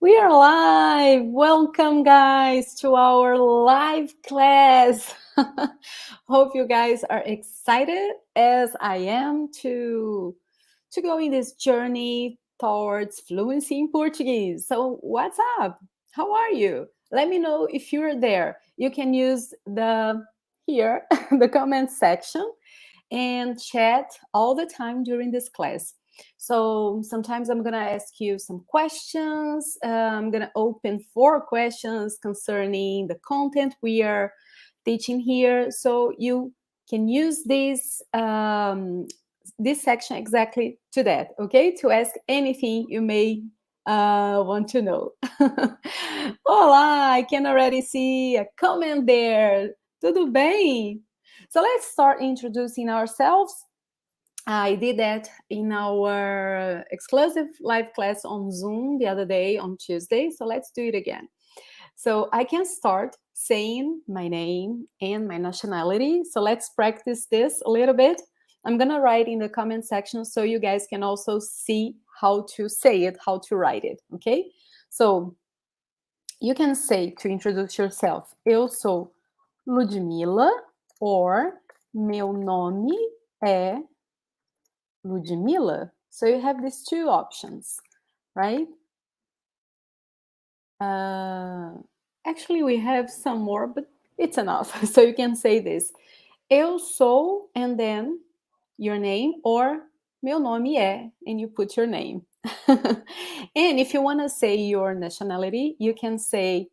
We are live. Welcome, guys, to our live class. Hope you guys are excited as I am to go in this journey towards fluency in Portuguese. So, what's up? How are you? Let me know if you're there. You can use the here the comment section and chat all the time during this class. So sometimes I'm going to ask you some questions. I'm going to open 4 questions concerning the content we are teaching here. So you can use this section exactly to that, okay? To ask anything you may want to know. Olá, I can already see a comment there. Tudo bem? So let's start introducing ourselves. I did that in our exclusive live class on Zoom the other day on Tuesday. So let's do it again. So I can start saying my name and my nationality. So let's practice this a little bit. I'm going to write in the comment section so you guys can also see how to say it, how to write it. Okay? So you can say to introduce yourself, eu sou Ludmila, or meu nome é Ludmila. So you have these 2 options, right? Actually, we have some more, but it's enough. So you can say this. Eu sou, and then your name, or meu nome é, and you put your name. And if you want to say your nationality, you can say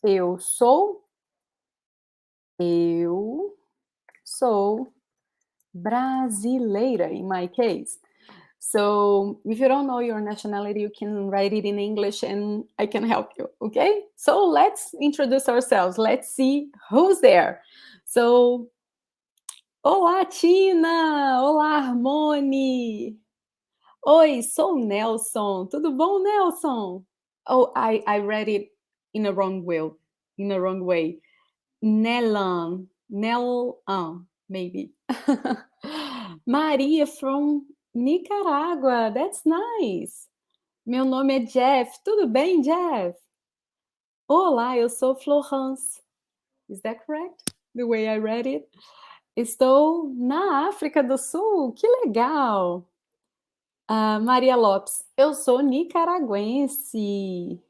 eu sou brasileira, in my case. So if you don't know your nationality, you can write it in English and I can help you, okay? So let's introduce ourselves. Let's see who's there. So, olá, Tina! Olá, Harmony! Oi, sou Nelson. Tudo bom, Nelson? Oh, I read it in a wrong way. Nelan, maybe. Maria from Nicarágua. That's nice. Meu nome é Jeff. Tudo bem, Jeff? Olá, eu sou Florence. Is that correct? The way I read it? Estou na África do Sul. Que legal. Maria Lopes. Eu sou nicaragüense.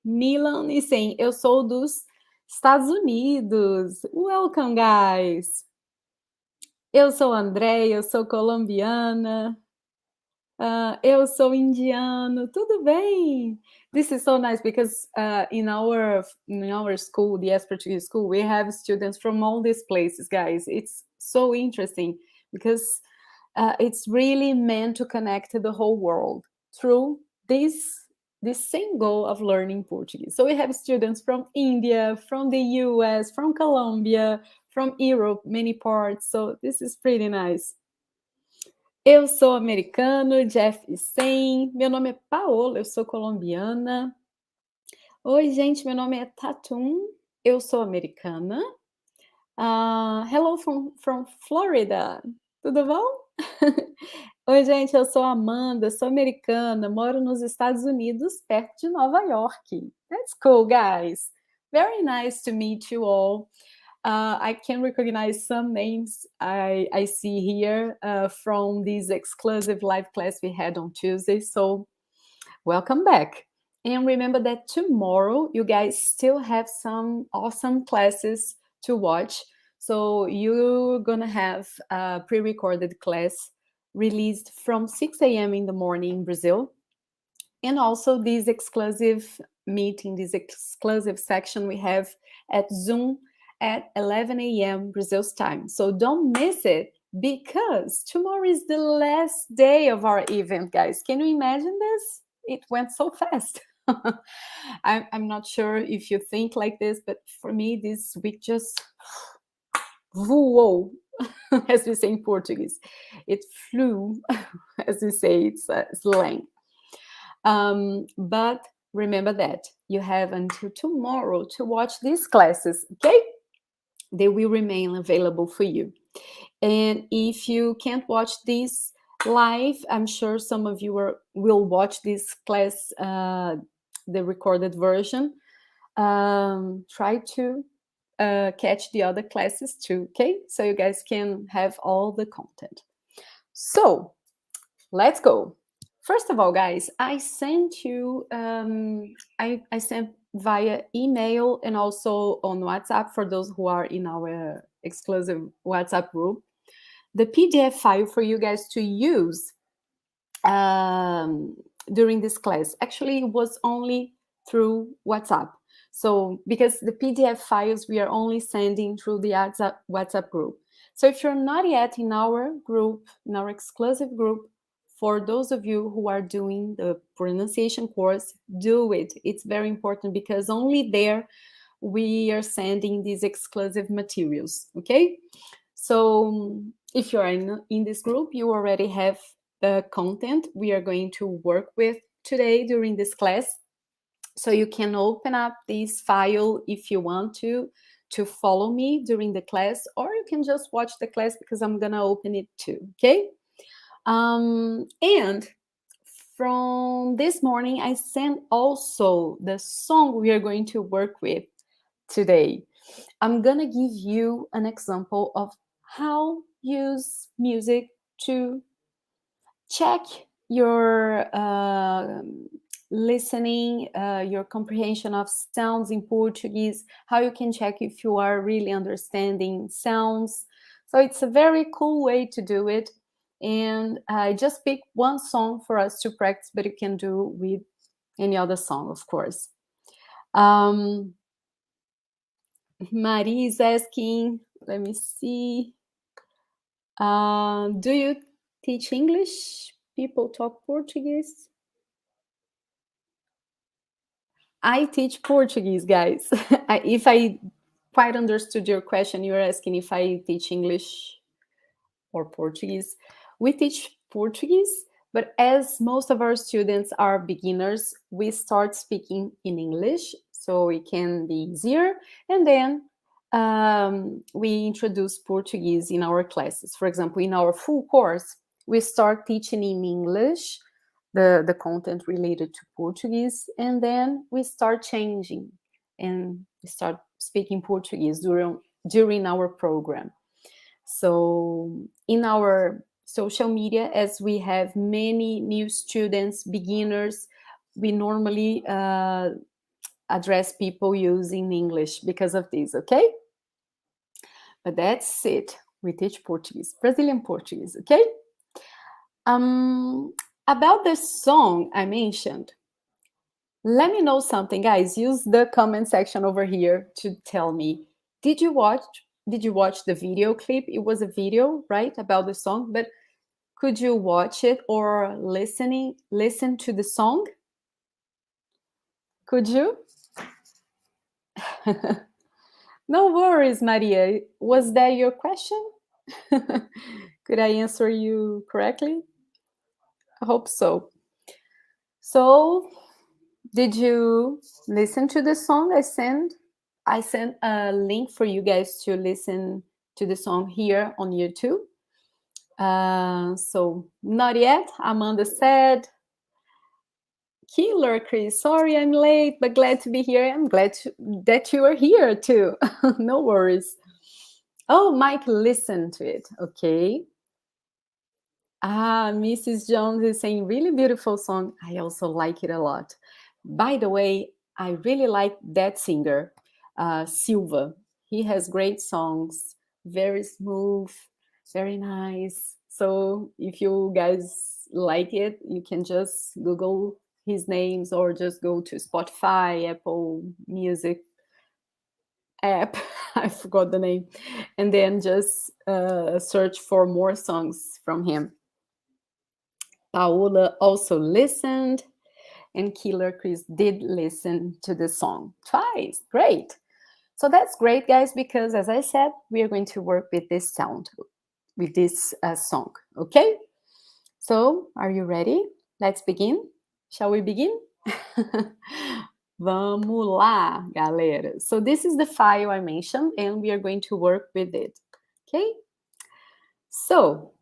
Milan e Sen. Eu sou dos Estados Unidos. Welcome, guys. Eu sou Andréia, eu sou colombiana. Eu sou indiano. Tudo bem? This is so nice because in our school, the Portuguese school, we have students from all these places, guys. It's so interesting because it's really meant to connect the whole world through this same goal of learning Portuguese. So we have students from India, from the US, from Colombia, from Europe, many parts. So this is pretty nice. Eu sou americano, Jeff e Sen. Meu nome é Paola, eu sou colombiana. Oi, gente, meu nome é Tatum, eu sou americana. Hello from Florida, tudo bom? Oi, gente, eu sou Amanda, sou americana, moro nos Estados Unidos, perto de Nova York. That's cool, guys. Very nice to meet you all. I can recognize some names I see here from this exclusive live class we had on Tuesday. So welcome back. And remember that tomorrow you guys still have some awesome classes to watch. So you're going to have a pre-recorded class released from 6 a.m. in the morning in Brazil. And also this exclusive meeting, this exclusive section we have at Zoom at 11 a.m. Brazil's time. So don't miss it because tomorrow is the last day of our event, guys. Can you imagine this? It went so fast. I'm not sure if you think like this, but for me, this week just voou, as we say in Portuguese. It flew, as we say, it's slang. But remember that you have until tomorrow to watch these classes, okay? They will remain available for you. And if you can't watch this live, I'm sure some of you will watch this class the recorded version, try to catch the other classes too, okay? So you guys can have all the content. So let's go. First of all, guys, I sent you, I sent via email and also on WhatsApp for those who are in our exclusive WhatsApp group, the PDF file for you guys to use during this class. Actually, it was only through WhatsApp. So because the PDF files we are only sending through the WhatsApp group. So if you're not yet in our group, in our exclusive group, for those of you who are doing the pronunciation course, do it. It's very important because only there we are sending these exclusive materials, okay? So if you are in this group, you already have the content we are going to work with today during this class. So you can open up this file if you want to follow me during the class, or you can just watch the class because I'm gonna open it too, okay? And from this morning, I sent also the song we are going to work with today. I'm gonna give you an example of how use music to check your listening, your comprehension of sounds in Portuguese, how you can check if you are really understanding sounds. So it's a very cool way to do it. And I just picked one song for us to practice, but you can do with any other song, of course. Marie is asking, let me see. Do you teach English? People talk Portuguese? I teach Portuguese, guys. If I quite understood your question, you're asking if I teach English or Portuguese. We teach Portuguese, but as most of our students are beginners, we start speaking in English so it can be easier. And then we introduce Portuguese in our classes. For example, in our full course, we start teaching in English the content related to Portuguese, and then we start changing and we start speaking Portuguese during our program. So in our social media, as we have many new students, beginners, we normally address people using English because of this, okay? But that's it. We teach Portuguese, Brazilian Portuguese, okay? About the song I mentioned, let me know something, guys. Use the comment section over here to tell me, did you watch the video clip? It was a video, right, about the song, but could you watch it or listen to the song? Could you? No worries, Maria. Was that your question? Could I answer you correctly? I hope so. So, did you listen to the song I sent? I sent a link for you guys to listen to the song here on YouTube. So, not yet. Amanda said, Killer, Chris. Sorry I'm late, but glad to be here. I'm glad that you are here too. No worries. Oh, Mike, listen to it. Okay. Mrs. Jones is saying, really beautiful song. I also like it a lot. By the way, I really like that singer, Silva. He has great songs, very smooth, very nice. So if you guys like it, you can just Google his names or just go to Spotify, Apple Music app. I forgot the name. And then just search for more songs from him. Paola also listened, and Killer Chris did listen to the song twice. Great. So that's great, guys, because as I said, we are going to work with this sound, with this song, okay? So are you ready? Let's begin. Shall we begin? Vamos lá, galera. So this is the file I mentioned, and we are going to work with it, okay? So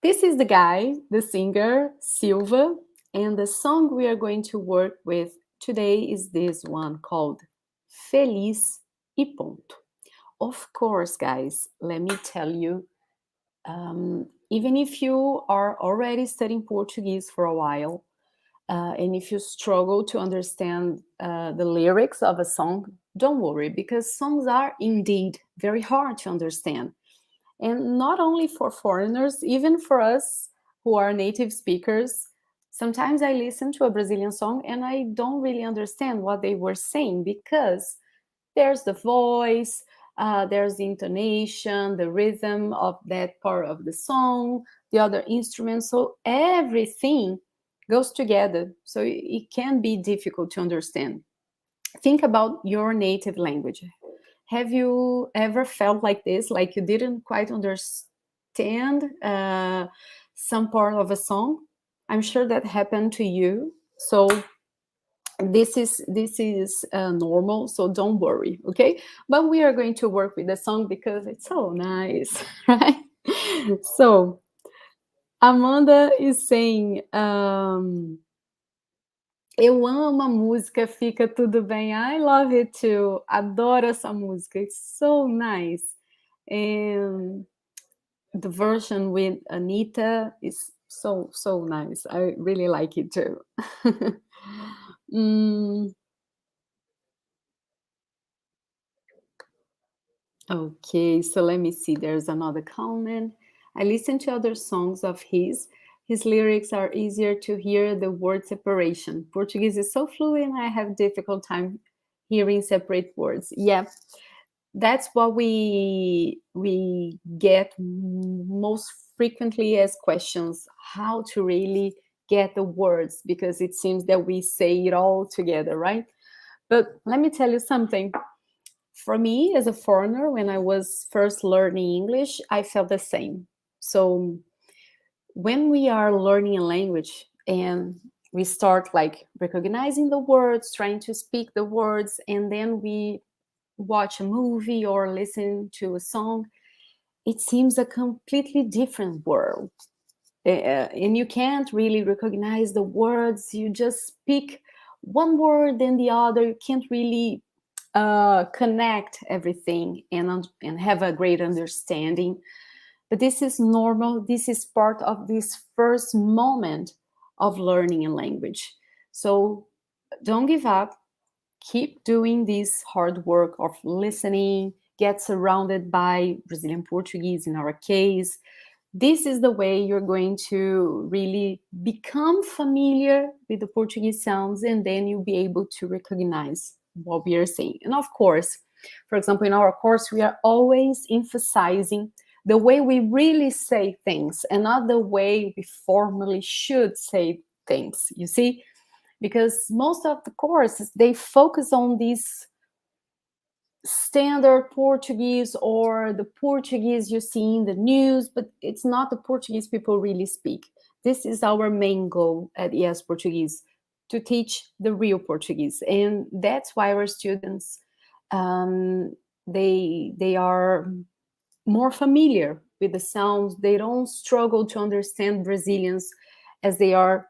this is the guy, the singer, Silva, and the song we are going to work with today is this one called Feliz y Ponto. Of course, guys, let me tell you, even if you are already studying Portuguese for a while, and if you struggle to understand the lyrics of a song, don't worry, because songs are indeed very hard to understand. And not only for foreigners, even for us who are native speakers, sometimes I listen to a Brazilian song and I don't really understand what they were saying because there's the voice, there's the intonation, the rhythm of that part of the song, the other instruments. So everything goes together. So it can be difficult to understand. Think about your native language. Have you ever felt like this, like you didn't quite understand some part of a song? I'm sure that happened to you. So this is normal, so don't worry, okay? But we are going to work with the song because it's so nice, right? So Amanda is saying, eu amo a música, fica tudo bem. I love it too. Adoro essa música. It's so nice. And the version with Anita is so nice. I really like it too. Mm, okay, so let me see. There's another comment. I listen to other songs of his. His lyrics are easier to hear the word separation. Portuguese is so fluent, I have difficult time hearing separate words. Yeah, that's what we get most frequently as questions, how to really get the words, because it seems that we say it all together, right? But let me tell you something. For me, as a foreigner, when I was first learning English, I felt the same. So when we are learning a language and we start like recognizing the words, trying to speak the words, and then we watch a movie or listen to a song, it seems a completely different world. And you can't really recognize the words. You just speak one word and the other. You can't really connect everything and have a great understanding. But this is normal. This is part of this first moment of learning a language. So don't give up. Keep doing this hard work of listening, get surrounded by Brazilian Portuguese in our case. This is the way you're going to really become familiar with the Portuguese sounds, and then you'll be able to recognize what we are saying. And of course, for example, in our course, we are always emphasizing the way we really say things and not the way we formally should say things, you see? Because most of the courses, they focus on these standard Portuguese or the Portuguese you see in the news, but it's not the Portuguese people really speak. This is our main goal at ES Portuguese, to teach the real Portuguese. And that's why our students, they are more familiar with the sounds. They don't struggle to understand Brazilians, as they are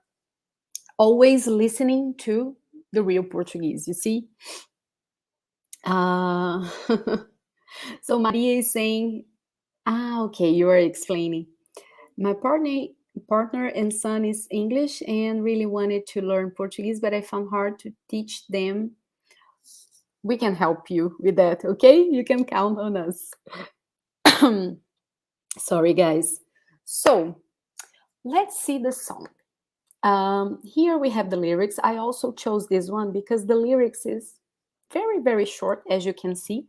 always listening to the real Portuguese, you see? Uh, so Maria is saying, okay, you are explaining. My partner and son is English and really wanted to learn Portuguese, but I found hard to teach them. We can help you with that, okay? You can count on us. Sorry, guys. So let's see the song. Here we have the lyrics. I also chose this one because the lyrics is very short, as you can see.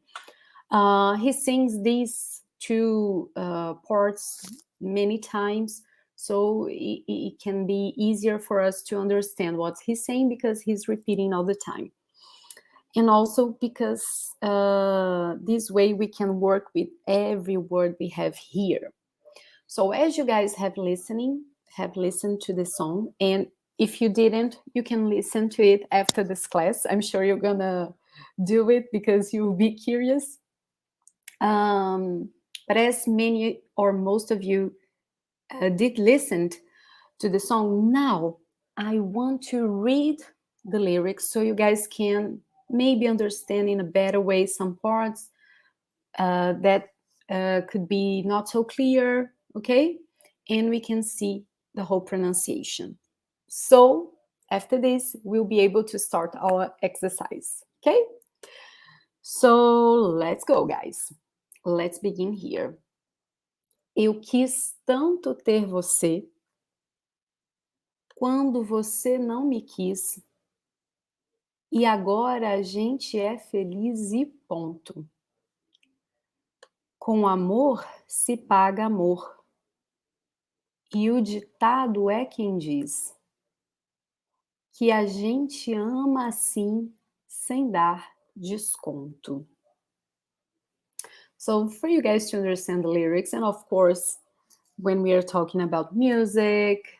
He sings these two parts many times, so it can be easier for us to understand what he's saying because he's repeating all the time. And also because this way we can work with every word we have here. So as you guys have listened to the song, and if you didn't, you can listen to it after this class. I'm sure you're gonna do it because you'll be curious. But as many or most of you did listen to the song, now I want to read the lyrics so you guys can maybe understand in a better way some parts that could be not so clear, okay? And we can see the whole pronunciation. So after this, we'll be able to start our exercise, okay? So let's go, guys. Let's begin here. Eu quis tanto ter você quando você não me quis. E agora a gente é feliz e ponto. Com amor se paga amor. E o ditado é quem diz que a gente ama assim sem dar desconto. So for you guys to understand the lyrics, and of course, when we are talking about music,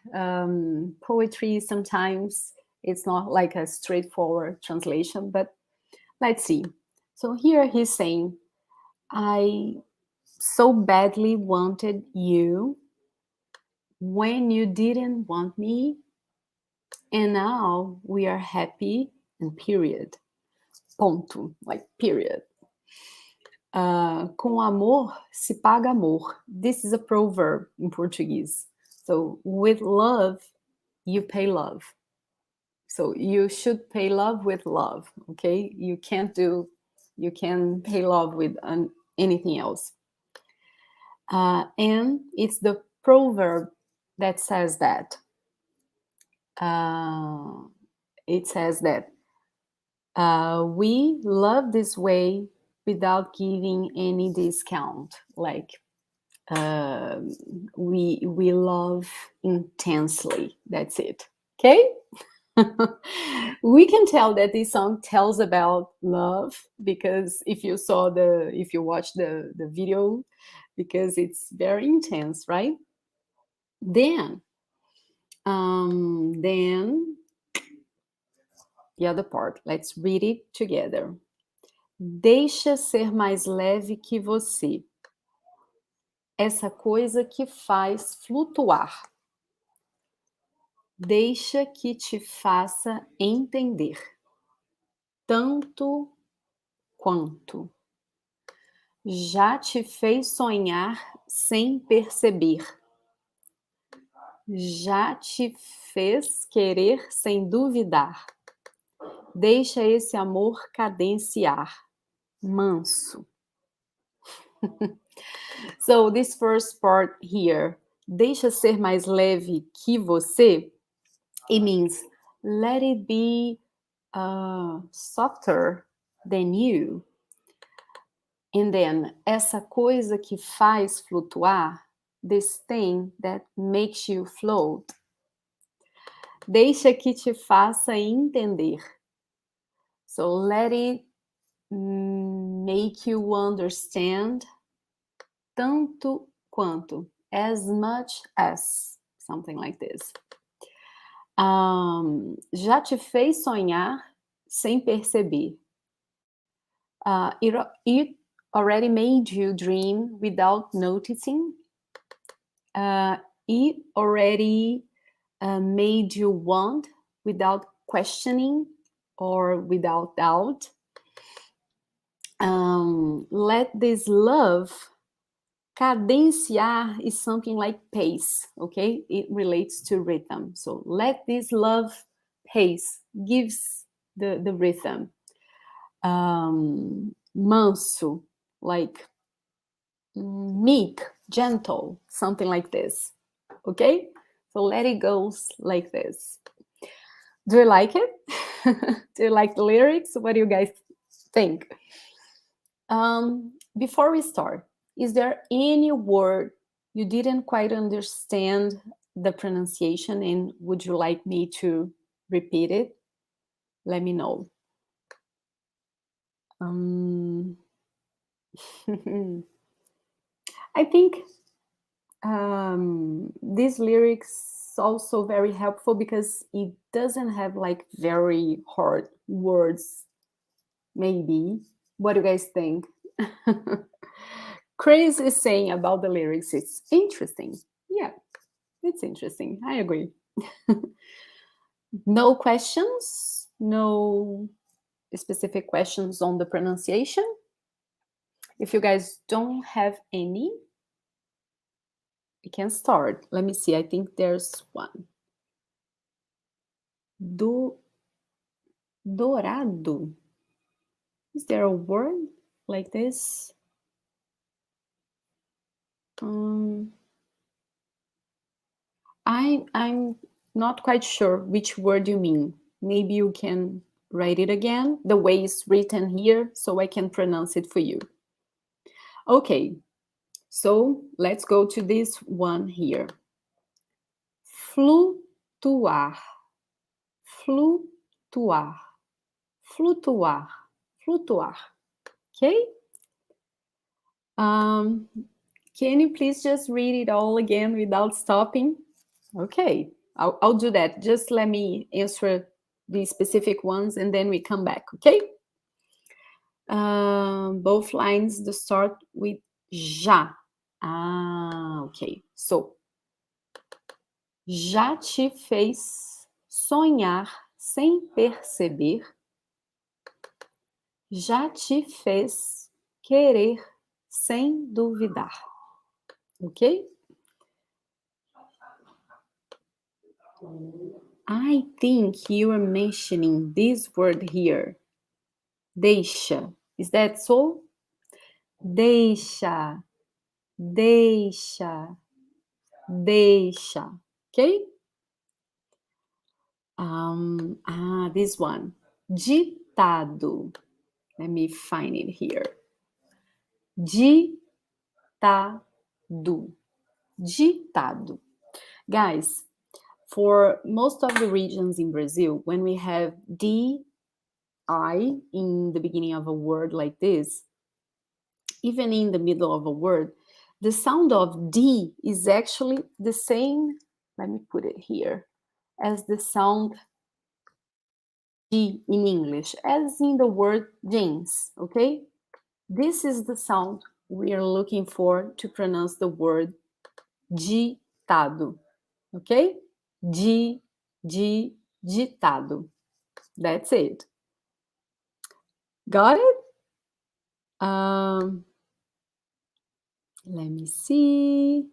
poetry, sometimes it's not like a straightforward translation, but let's see. So here he's saying, I so badly wanted you when you didn't want me, and now we are happy, and period. Ponto, like period. Com amor se paga amor. This is a proverb in Portuguese. So with love, you pay love. So you should pay love with love, okay? You can pay love with anything else. And it's the proverb that says that. It says that we love this way without giving any discount. Like we love intensely. That's it. Okay. We can tell that this song tells about love because if you watch the video, because it's very intense, right? Then the other part, let's read it together. Deixa ser mais leve que você. Essa coisa que faz flutuar. Deixa que te faça entender. Tanto quanto. Já te fez sonhar sem perceber. Já te fez querer sem duvidar. Deixa esse amor cadenciar. Manso. So this first part here, deixa ser mais leve que você, it means let it be softer than you. And then, essa coisa que faz flutuar, this thing that makes you float. Deixa que te faça entender. So let it make you understand tanto quanto, as much as, something like this. Já te fez sonhar sem perceber. It already made you dream without noticing. It already made you want without questioning or without doubt. Let this love, cadenciar is something like pace, okay? It relates to rhythm. So let this love pace gives the rhythm. Manso, like meek, gentle, something like this, okay? So let it go like this. Do you like it? Do you like the lyrics? What do you guys think? Before we start, is there any word you didn't quite understand the pronunciation and would you like me to repeat it? Let me know. I think these lyrics also very helpful because it doesn't have like very hard words. Maybe. What do you guys think? Chris is saying about the lyrics, it's interesting. Yeah, it's interesting. I agree. No questions? No specific questions on the pronunciation? If you guys don't have any, we can start. Let me see. I think there's one. Dourado. Is there a word like this? I'm not quite sure which word you mean. Maybe you can write it again the way it's written here so I can pronounce it for you. Okay, so let's go to this one here. Flutuar, flutuar, flutuar, flutuar. Okay? Can you please just read it all again without stopping? Okay, I'll do that. Just let me answer the specific ones and then we come back, okay? Both lines to start with já. Okay. So, já te fez sonhar sem perceber? Já te fez querer sem duvidar? Okay? I think you are mentioning this word here. Deixa. Is that so? Deixa. Deixa. Deixa. Okay? This one. Ditado. Let me find it here. Ditado. Ditado. Guys, for most of the regions in Brazil, when we have D-I in the beginning of a word like this, even in the middle of a word, the sound of D is actually the same, let me put it here, as the sound G in English, as in the word jeans, okay? This is the sound we are looking for to pronounce the word ditado, okay? Ditado. That's it. Got it? Let me see.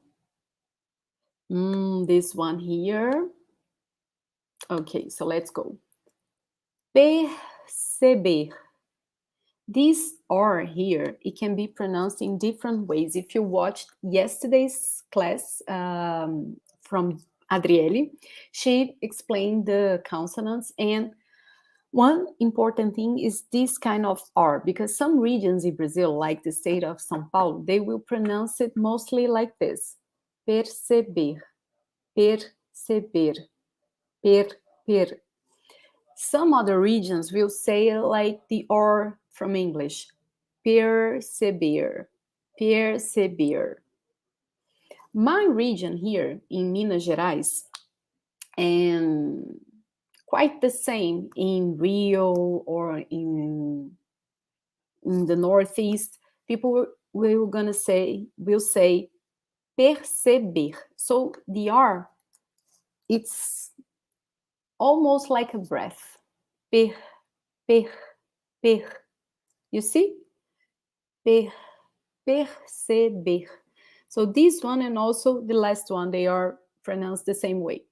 This one here. Okay, so let's go. Perceber. This R here, it can be pronounced in different ways. If you watched yesterday's class from Adriele, she explained the consonants, and one important thing is this kind of R, because some regions in Brazil, like the state of São Paulo, they will pronounce it mostly like this. Perceber, perceber, per. Some other regions will say like the R from English, perceber, perceber. My region here in Minas Gerais, and quite the same in Rio or in the Northeast, people will say perceber. So the R, it's almost like a breath. Per, per. You see? Perceber. So this one and also the last one, they are pronounced the same way.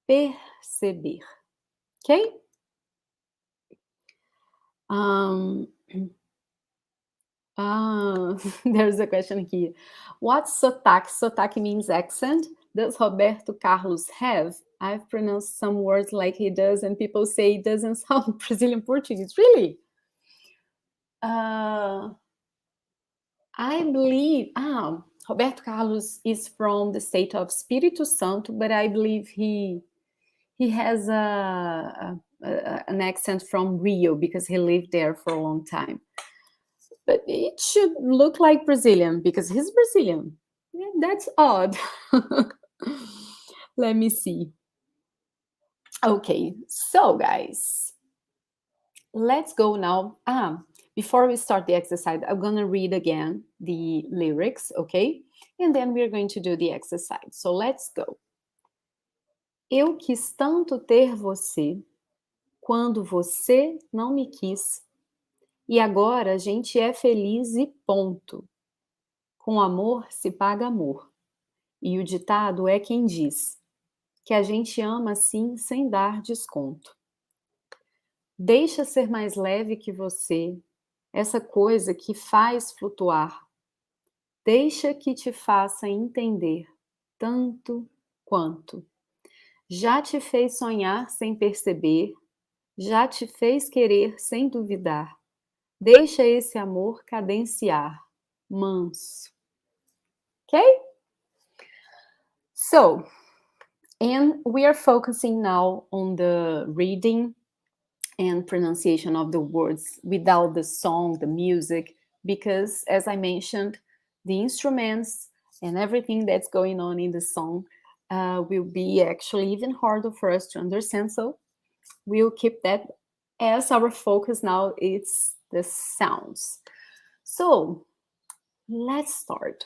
Perceber. Okay? There's a question here. What's sotaque? Sotaque means accent. Does Roberto Carlos have? I've pronounced some words like he does, and people say it doesn't sound Brazilian Portuguese. Really? I believe, Roberto Carlos is from the state of Espírito Santo, but I believe he has an accent from Rio because he lived there for a long time. But it should look like Brazilian because he's Brazilian. Yeah, that's odd. Let me see. Okay, so guys, let's go now. Before we start the exercise, I'm going to read again the lyrics, okay? And then we're going to do the exercise. So let's go. Eu quis tanto ter você, quando você não me quis. E agora a gente é feliz e ponto. Com amor se paga amor. E o ditado é quem diz que a gente ama assim sem dar desconto. Deixa ser mais leve que você, essa coisa que faz flutuar. Deixa que te faça entender tanto quanto. Já te fez sonhar sem perceber, já te fez querer sem duvidar. Deixa esse amor cadenciar, manso. Okay? So, and we are focusing now on the reading and pronunciation of the words without the song, the music, because as I mentioned, the instruments and everything that's going on in the song will be actually even harder for us to understand. So we'll keep that as our focus now. It's the sounds. So let's start.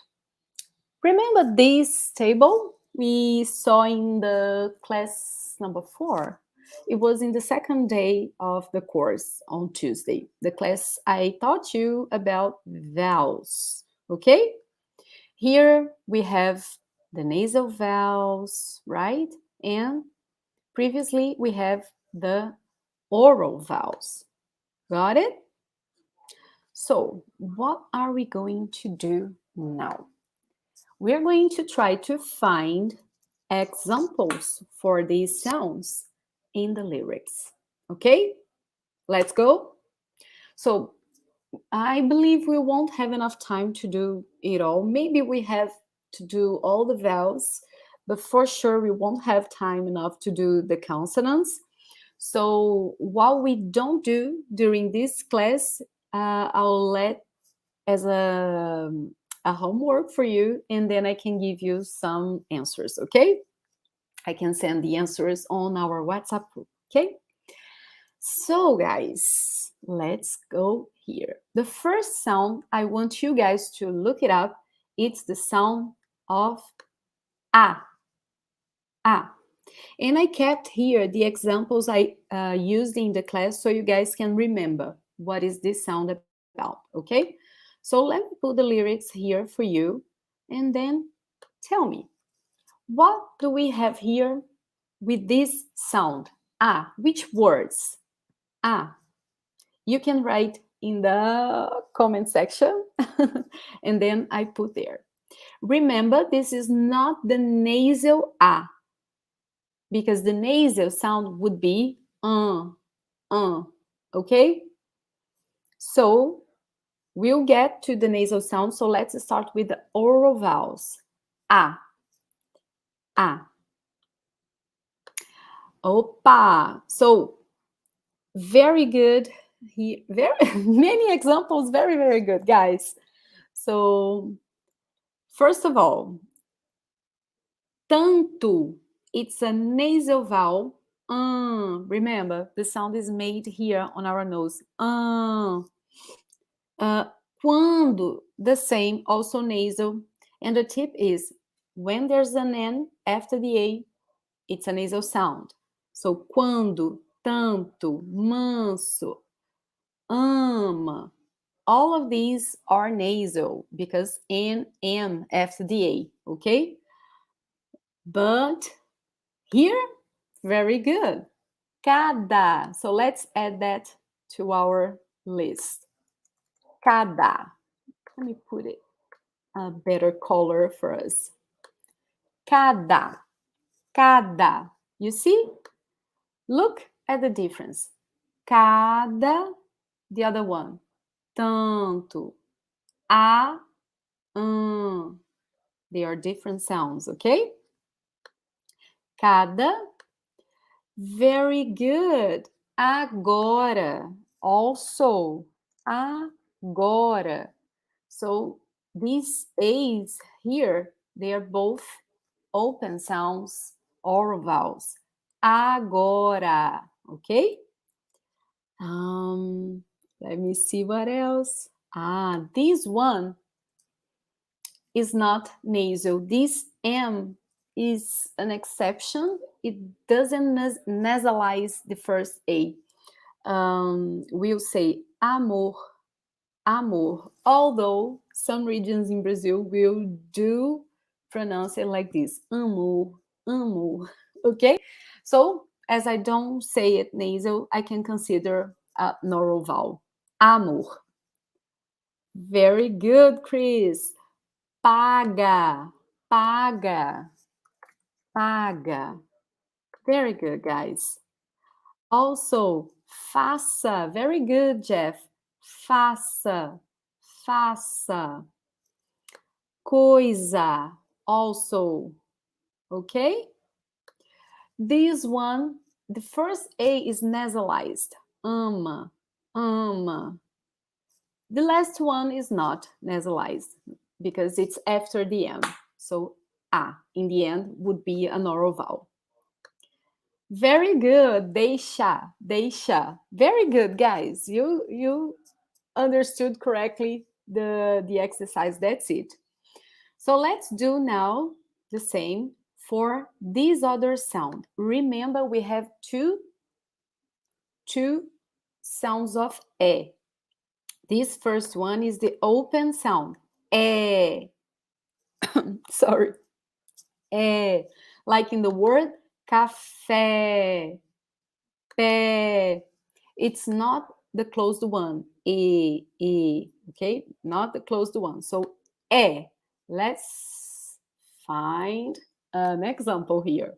Remember this table we saw in the class number 4? It was in the second day of the course on Tuesday. The class I taught you about vowels, okay? Here we have the nasal vowels, right? And previously we have the oral vowels. Got it? So what are we going to do now? We're going to try to find examples for these sounds in the lyrics. Okay? Let's go. So I believe we won't have enough time to do it all. Maybe we have to do all the vowels, but for sure we won't have time enough to do the consonants. So what we don't do during this class, I'll let as a homework for you, and then I can give you some answers, okay? I can send the answers on our WhatsApp group, okay? So guys, let's go here. The first sound, I want you guys to look it up. It's the sound of A. A. And I kept here the examples I used in the class so you guys can remember what is this sound about, okay? So let me put the lyrics here for you and then tell me, what do we have here with this sound? Ah, which words? Ah, you can write in the comment section and then I put there. Remember, this is not the nasal ah, because the nasal sound would be okay? So we'll get to the nasal sound. So let's start with the oral vowels. A. A. Opa. So very good. Very many examples. Very, very good, guys. So first of all, tanto. It's a nasal vowel. Remember, the sound is made here on our nose. Quando, the same, also nasal. And the tip is, when there's an N after the A, it's a nasal sound. So, quando, tanto, manso, ama, all of these are nasal because N, M after the A, okay? But here, very good. Cada. So let's add that to our list. Cada. Let me put it a better color for us. Cada. Cada. You see? Look at the difference. Cada, the other one. Tanto. A, They are different sounds, okay? Cada. Very good. Agora. Also. Agora. So these A's here, they are both open sounds, oral vowels. Agora, okay? Let me see what else. This one is not nasal. This M is an exception. It doesn't nasalize the first A. we'll say amor, amor. Although some regions in Brazil will do pronounce it like this, amor, amor. Okay? So as I don't say it nasal, I can consider a neural vowel. Amor. Very good, Chris. Paga, paga, paga. Very good, guys. Also, faça. Very good, Jeff. Faça, faça. Coisa. Also, okay? This one, the first A is nasalized. Ama, ama. The last one is not nasalized because it's after the M. So A in the end would be an oral vowel. Very good, deixa, deixa. Very good, guys. You understood correctly the exercise. That's it. So let's do now the same for this other sound. Remember, we have two sounds of E. This first one is the open sound. E. Sorry. E. Like in the word café. Pé. It's not the closed one. E. Okay? Not the closed one. So, E. Let's find an example here.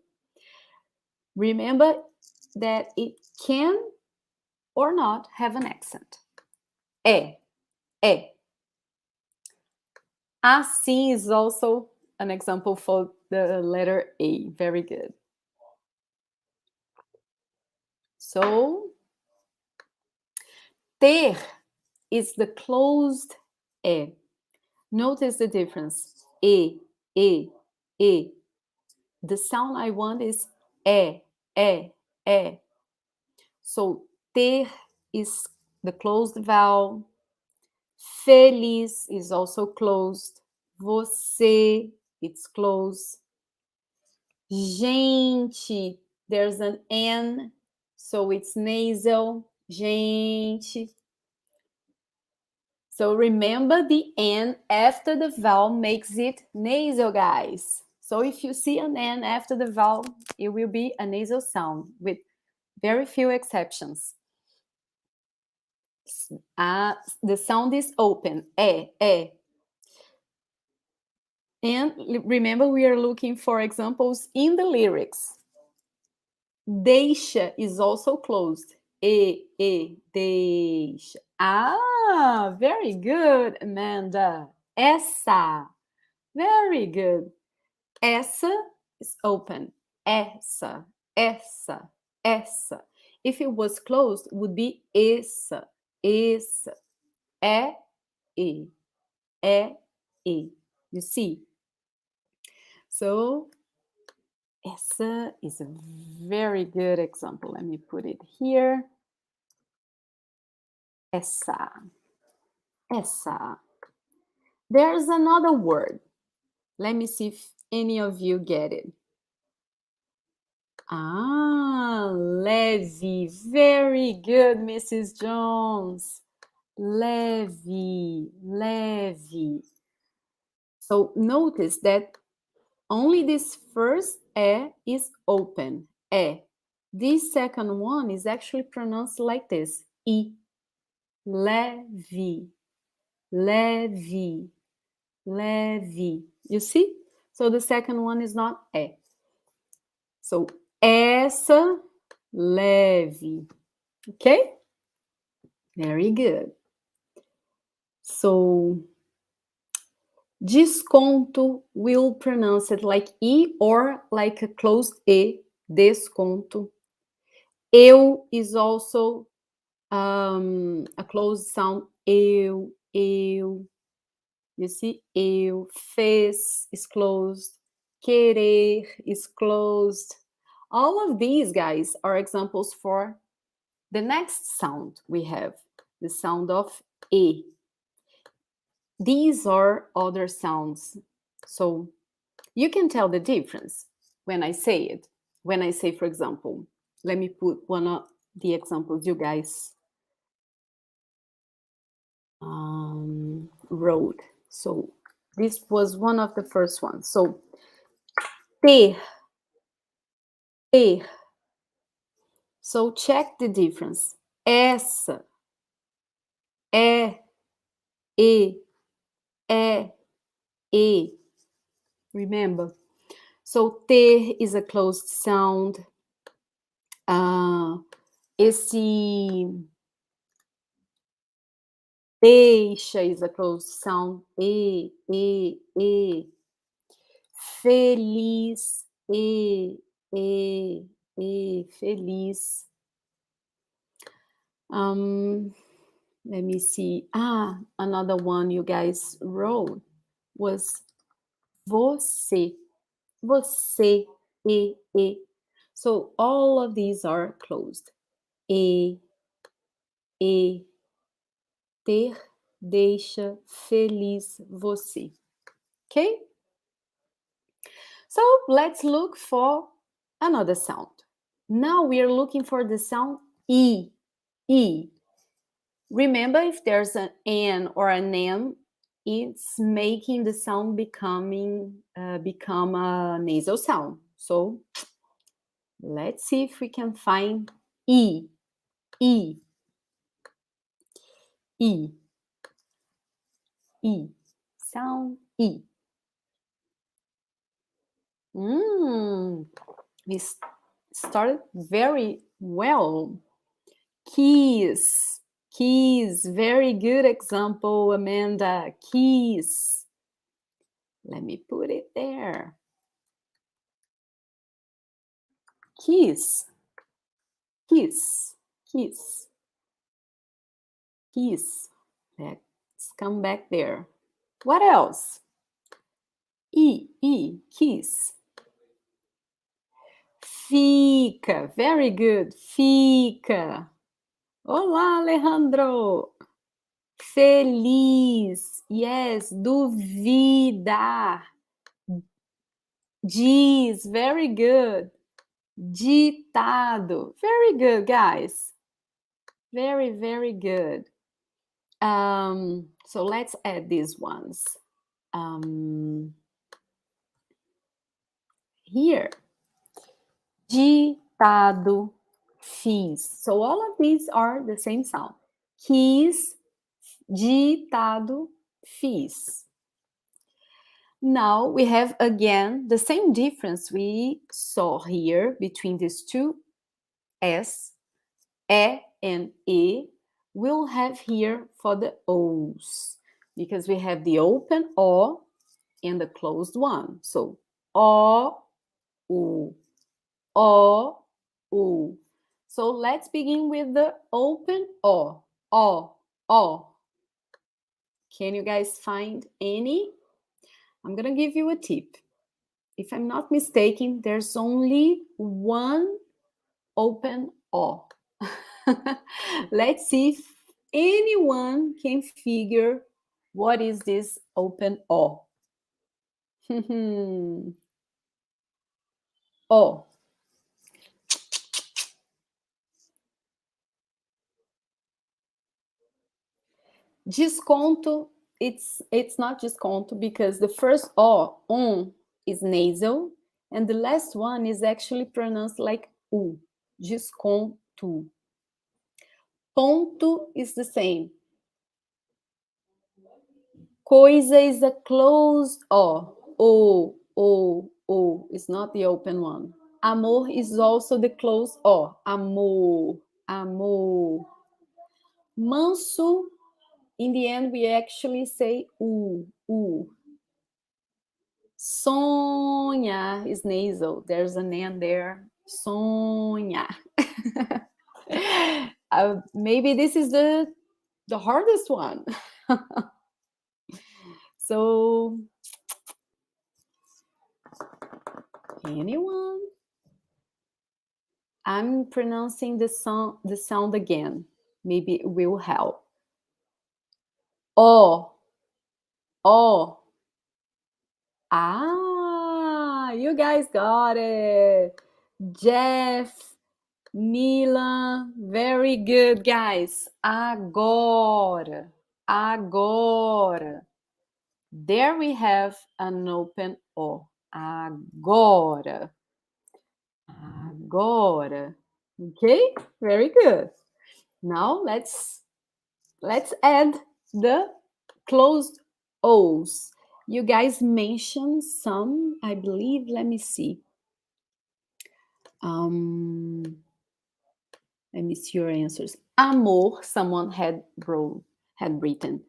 Remember that it can or not have an accent. E. Assim is also an example for the letter A. Very good. So, ter is the closed E. Notice the difference. E. The sound I want is E. So, ter is the closed vowel. Feliz is also closed. Você, it's closed. Gente, there's an N, so it's nasal. Gente. So remember, the N after the vowel makes it nasal, guys. So if you see an N after the vowel, it will be a nasal sound with very few exceptions. The sound is open. E. And remember, we are looking for examples in the lyrics. Deixa is also closed. Deixa. Ah, very good, Amanda. Essa. Very good. Essa is open. Essa. If it was closed, it would be essa. E. You see? So, essa is a very good example. Let me put it here. Essa. There's another word. Let me see if any of you get it. Leve. Very good, Mrs. Jones. Leve. So notice that only this first E is open. E. This second one is actually pronounced like this. I. Leve. You see? So the second one is not E. So, essa, leve. Okay? Very good. So, desconto, we'll pronounce it like E or like a closed E, desconto. Eu is also a closed sound, eu. You see, eu. Fez is closed. Querer is closed. All of these, guys, are examples for the next sound we have, the sound of E. These are other sounds. So you can tell the difference when I say it. When I say, for example, let me put one the examples you guys wrote. So this was one of the first ones. So ter, ter. So check the difference. Essa, é, é, e. Remember? So ter is a closed sound. Esse deixa is a closed sound. E. Feliz, feliz. Let me see. Another one you guys wrote was você. Você, e. So all of these are closed. E, ter, deixa, feliz, você. Okay? So let's look for another sound. Now we are looking for the sound E. E. Remember, if there's an N or an M, it's making the sound become a nasal sound. So let's see if we can find E. E. E. E. Sound E. We started very well. Keys. Keys. Very good example, Amanda. Keys. Let me put it there. Keys. Keys. Keys. Keys. Let's come back there. What else? E. Keys. Fica. Very good. Fica. Olá, Alejandro. Feliz. Yes. Duvida. Diz. Very good. Ditado. Very good, guys. Very, very good. So let's add these ones. Here. Ditado. Fiz. So all of these are the same sound. Quis, ditado, fiz. Now we have again the same difference we saw here between these two S, E and E. We'll have here for the O's because we have the open O and the closed one. So O, U, O, U. So let's begin with the open O. O. Can you guys find any? I'm gonna give you a tip. If I'm not mistaken, there's only one open O. Let's see if anyone can figure what is this open O. O. Desconto, it's not desconto because the first O, is nasal, and the last one is actually pronounced like U. Desconto. Ponto is the same. Coisa is a closed O. O. It's not the open one. Amor is also the closed O. Amor. Manso, in the end, we actually say U. Sonha is nasal. There's an N there. Sonha. Maybe this is the hardest one. So, anyone? I'm pronouncing the sound again. Maybe it will help. O. You guys got it. Jeff Milan, very good, guys. Agora, agora. There we have an open O. Agora, agora. Okay, very good. Now let's add the closed O's. You guys mentioned some, I believe. Let me see. Let me see your answers. Amor, someone had written.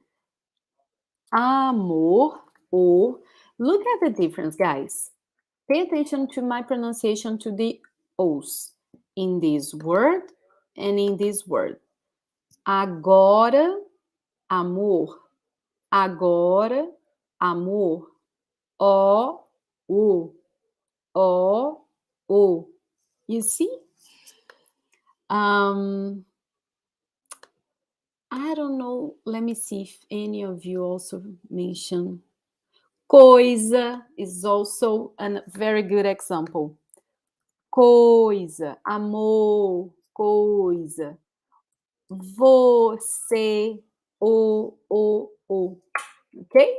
Amor, or look at the difference, guys. Pay attention to my pronunciation to the O's in this word and in this word. Agora, amor. Agora, amor. O, o, o. You see? I don't know. Let me see if any of you also mention. Coisa is also a very good example. Coisa, amor, coisa. Você, o. Okay?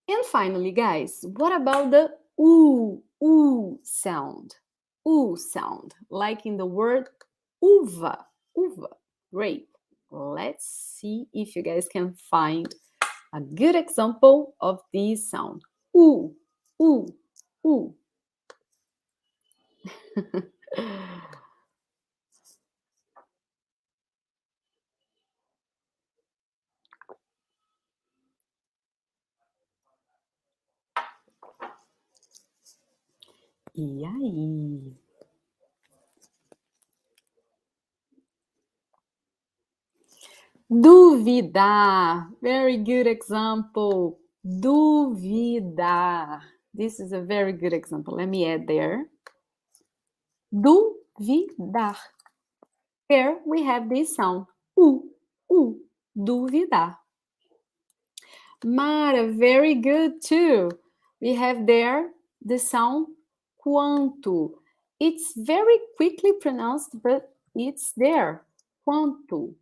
And finally, guys, what about the sound? Sound, like in the word uva, grape. Let's see if you guys can find a good example of this sound. Ooh. E aí? Duvidar. Very good example. Duvidar. This is a very good example. Let me add there. Duvidar. Here we have this sound. Duvidar. Mara, very good too. We have there the sound quanto. It's very quickly pronounced, but it's there. Quanto.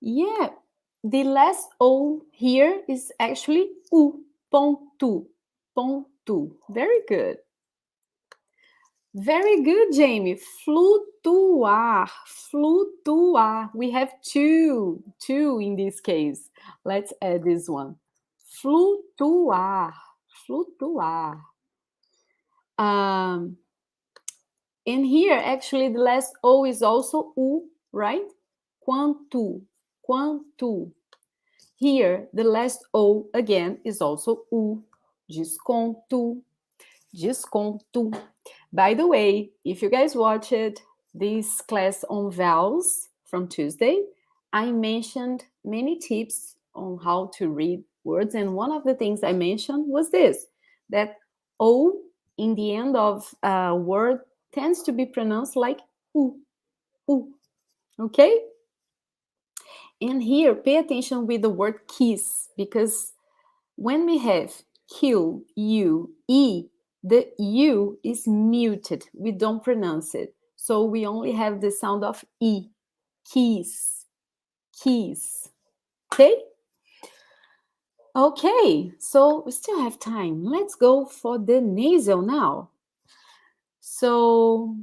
Yeah, the last O here is actually U. Ponto. Very good. Very good, Jamie. Flutuar. We have two in this case. Let's add this one. Flutuar. And here, actually, the last O is also U, right? Quanto. Here, the last O again is also U. Desconto. By the way, if you guys watched this class on vowels from Tuesday, I mentioned many tips on how to read words. And one of the things I mentioned was this, that O in the end of a word tends to be pronounced like U. Okay? And here, pay attention with the word kiss, because when we have Q, U, E, the U is muted. We don't pronounce it. So we only have the sound of E. Keys. Okay? Okay, so we still have time. Let's go for the nasal now. So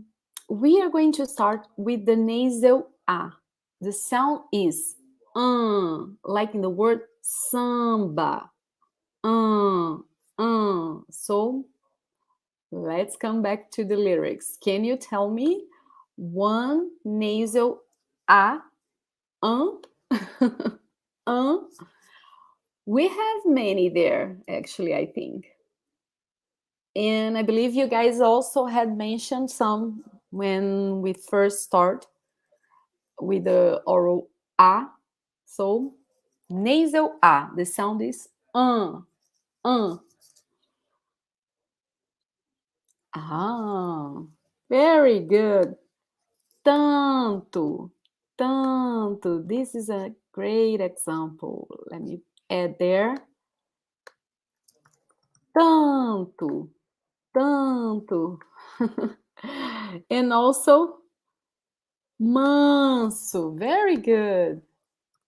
we are going to start with the nasal A. The sound is like in the word samba. So let's come back to the lyrics. Can you tell me one nasal A? We have many there, actually, I think. And I believe you guys also had mentioned some when we first start with the oral A. So nasal A, the sound is very good. Tanto. This is a great example. Let me add there. tanto, tanto. And also manso, very good.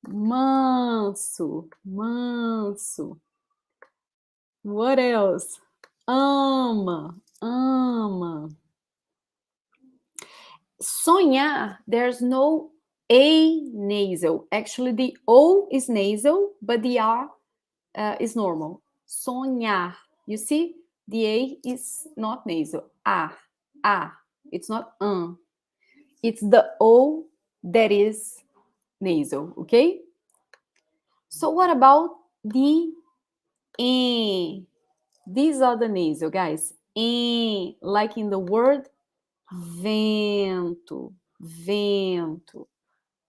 Manso, manso. What else? Ama, ama. Sonhar, there's no A nasal. Actually, the O is nasal, but the R is normal. Sonhar. You see, the A is not nasal. A. It's not It's the O that is nasal, okay? So what about the E? These are the nasal, guys. E, like in the word vento, vento.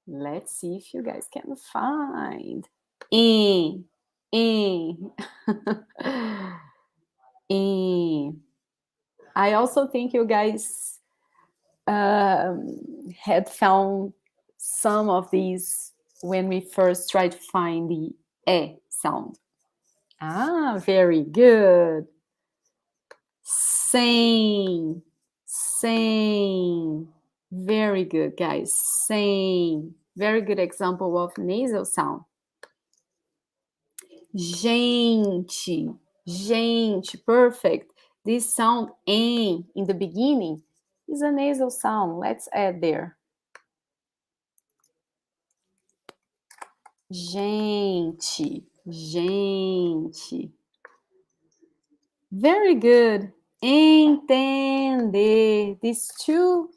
Let's see if you guys can find. E, e. E. I also think you guys had found some of these when we first tried to find the E sound. Ah, very good. Same, same. Very good, guys. Same. Very good example of nasal sound. Gente, gente, perfect. This sound em in the beginning is a nasal sound. Let's add there. Gente, gente. Very good. Entender. These two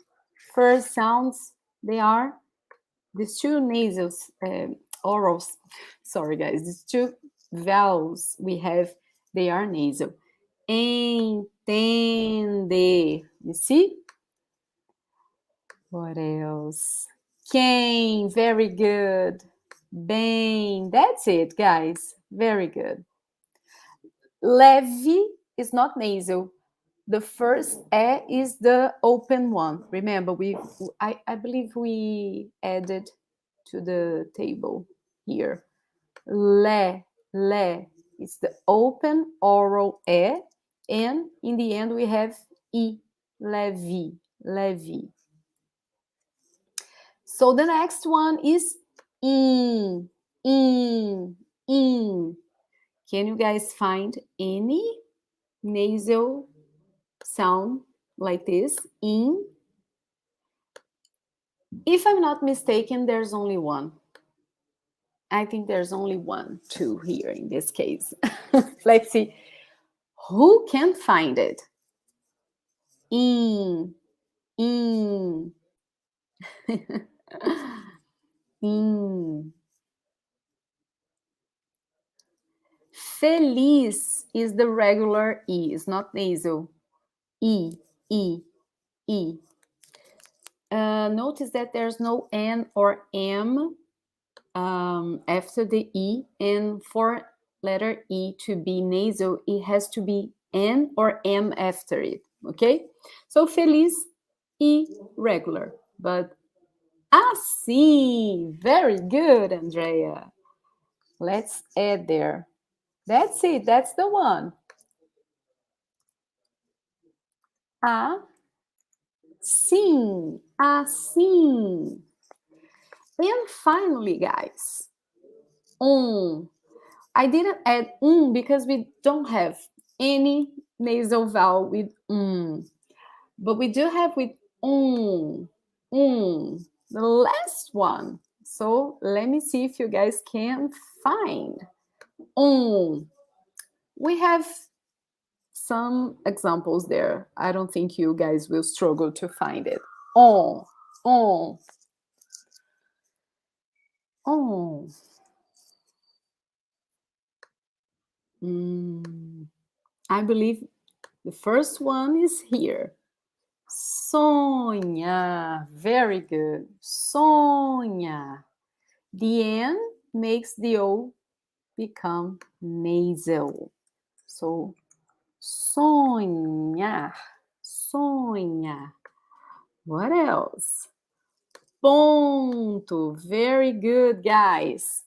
first sounds, they are these two nasals, orals. Sorry, guys. These two vowels we have, they are nasal. Entender. You see? What else? Quem. Very good. Bem. That's it, guys. Very good. Leve is not nasal. The first E is the open one. Remember, I believe we added to the table here. Le, le. It's the open oral E. And in the end, we have I. Leve, leve. So the next one is in, in, in. Can you guys find any nasal sound like this? In. If I'm not mistaken, there's only one. I think there's only one, two here in this case. Let's see. Who can find it? In. In. In. Feliz is the regular E, it's not nasal. E, E, E. Notice that there's no N or M after the E, and for letter E to be nasal, it has to be N or M after it, okay? So feliz, E, regular, but assim, very good, Andrea. Let's add there. That's it, that's the one. Assim, assim. And finally, guys, I didn't add because we don't have any nasal vowel with but we do have with the last one. So let me see if you guys can find We have some examples there. I don't think you guys will struggle to find it. On. I believe the first one is here. Sonha. Very good. Sonha. The N makes the O become nasal. So, sonhar. Sonha. What else? Ponto. Very good, guys.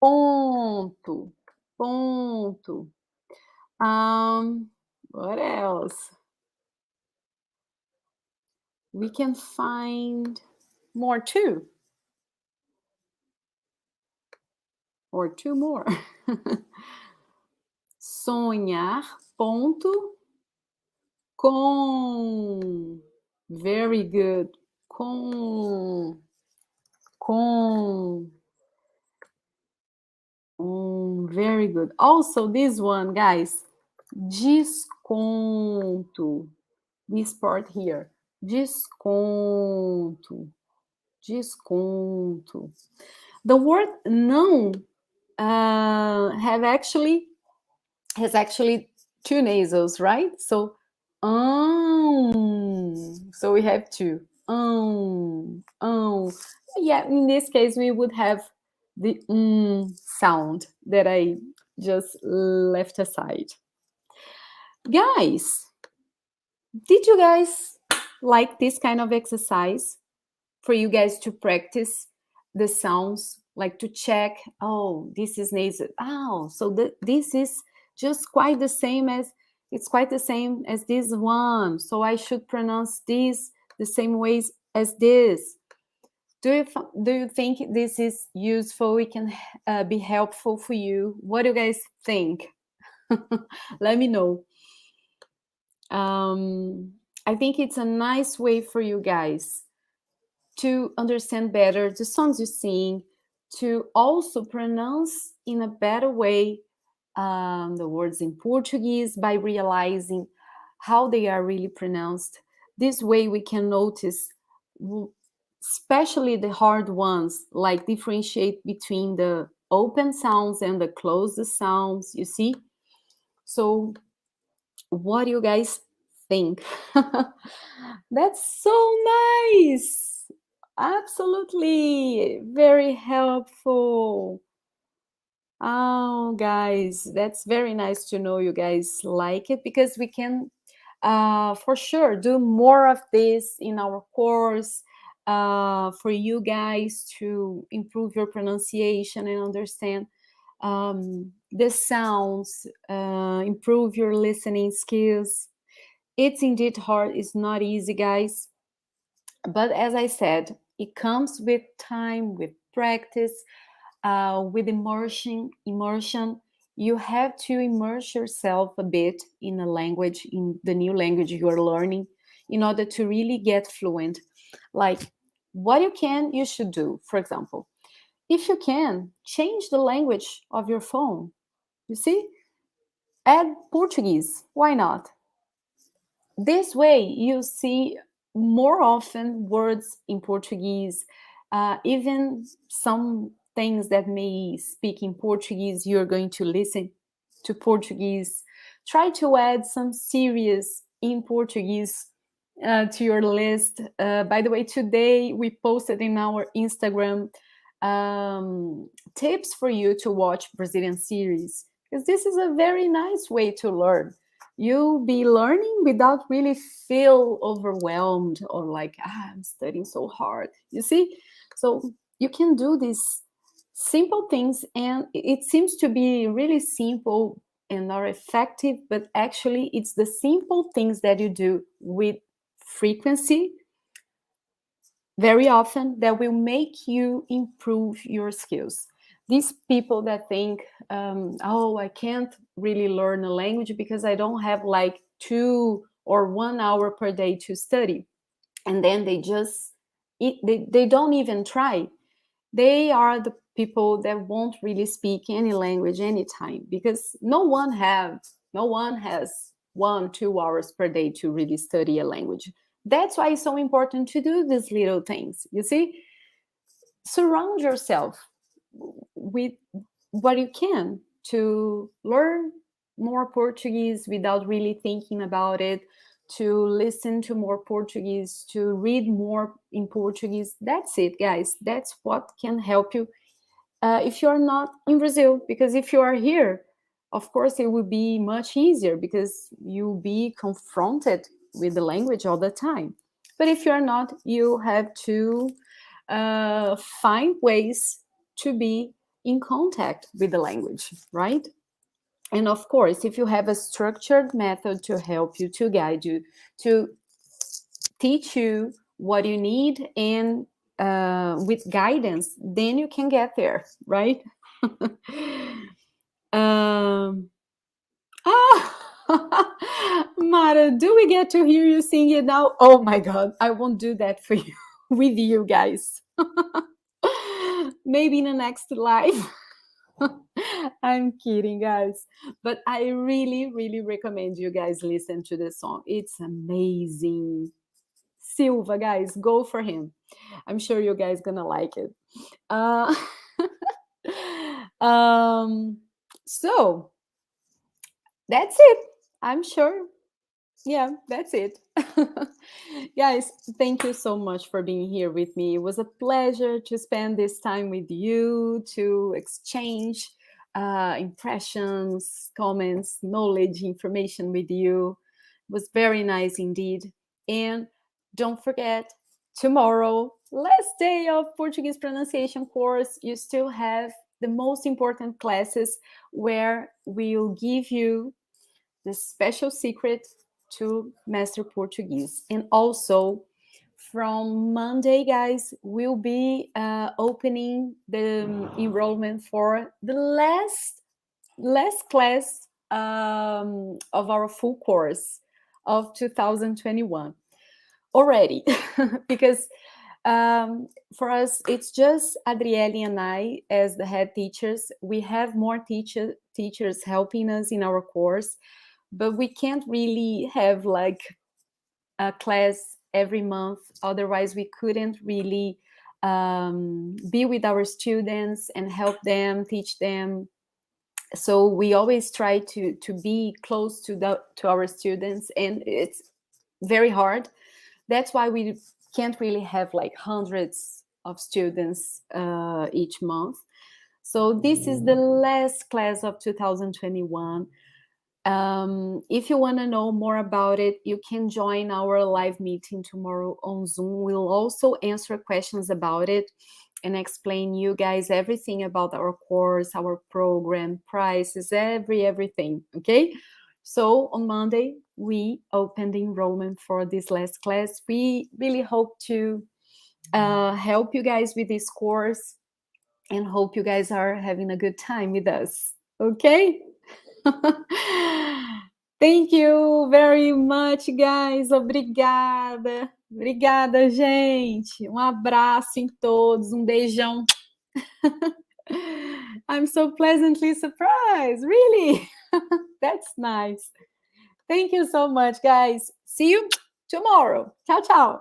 Ponto. Ponto. What else? We can find more too, or two more. Sonhar, ponto, com. Very good. Com. Very good. Also, this one, guys, desconto. This part here. Desconto. Desconto. The word não have actually has actually two nasals, right? So, so we have two. Yeah, in this case, we would have the sound that I just left aside. Guys, did you guys like this kind of exercise for you guys to practice the sounds, like to check, oh, this is nasal. Oh, so this is just quite the same as, it's quite the same as this one. So I should pronounce this the same ways as this. Do you think this is useful? It can be helpful for you? What do you guys think? Let me know. I think it's a nice way for you guys to understand better the songs you sing, to also pronounce in a better way the words in Portuguese by realizing how they are really pronounced. This way we can notice, especially the hard ones, like differentiate between the open sounds and the closed sounds, you see? So what do you guys think? That's so nice. Absolutely. Very helpful. Oh, guys, that's very nice to know you guys like it, because we can, for sure, do more of this in our course for you guys to improve your pronunciation and understand the sounds, improve your listening skills. It's indeed hard. It's not easy, guys. But as I said, it comes with time, with practice, with immersion. Immersion. You have to immerse yourself a bit in a language, in the new language you are learning, in order to really get fluent. Like what you should do. For example, if you can, change the language of your phone. You see, add Portuguese. Why not? This way you see more often words in Portuguese, even some things that may speak in Portuguese, you're going to listen to Portuguese. Try to add some series in Portuguese to your list. By the way, today we posted in our Instagram tips for you to watch Brazilian series, because this is a very nice way to learn. You'll be learning without really feel overwhelmed or like, I'm studying so hard, you see? So you can do these simple things, and it seems to be really simple and are effective, but actually it's the simple things that you do with frequency very often that will make you improve your skills. These people that think, oh, I can't really learn a language because I don't have like 2 or 1 hour per day to study, and then they don't even try. They are the people that won't really speak any language anytime, because no one has 1 2 hours per day to really study a language. That's why it's so important to do these little things, you see. Surround yourself with what you can to learn more Portuguese without really thinking about it, to listen to more Portuguese, to read more in Portuguese. That's it, guys. That's what can help you if you're not in Brazil. Because if you are here, of course, it will be much easier because you'll be confronted with the language all the time. But if you're not, you have to find ways to be in contact with the language, right? And of course, if you have a structured method to help you, to guide you, to teach you what you need, and with guidance, then you can get there, right? um, Mara, do we get to hear you sing it now? Oh my God, I won't do that for you with you guys. Maybe in the next live. I'm kidding, guys. But I really, really recommend you guys listen to this song. It's amazing. Silva, guys, go for him. I'm sure you guys gonna like it. Uh, um, so that's it. I'm sure. Yeah, that's it. Guys, thank you so much for being here with me. It was a pleasure to spend this time with you, to exchange impressions, comments, knowledge, information with you. It was very nice indeed. And don't forget, tomorrow, last day of Portuguese pronunciation course, you still have the most important classes where we'll give you the special secret to master Portuguese. And also, from Monday, guys, we'll be opening the enrollment for the last class of our full course of 2021 already, because for us, it's just Adriele and I as the head teachers. We have more teachers helping us in our course, but we can't really have like a class every month. Otherwise, we couldn't really be with our students and help them, teach them. So we always try to be close to our students, and it's very hard. That's why we can't really have like hundreds of students each month. So this is the last class of 2021. If you want to know more about it, you can join our live meeting tomorrow on Zoom. We'll also answer questions about it and explain you guys everything about our course, our program, prices, everything. Okay. So on Monday, we open the enrollment for this last class. We really hope to help you guys with this course and hope you guys are having a good time with us. Okay. Thank you very much, guys. Obrigada. Obrigada, gente. Um abraço em todos. Um beijão. I'm so pleasantly surprised. Really? That's nice. Thank you so much, guys. See you tomorrow. Ciao, ciao.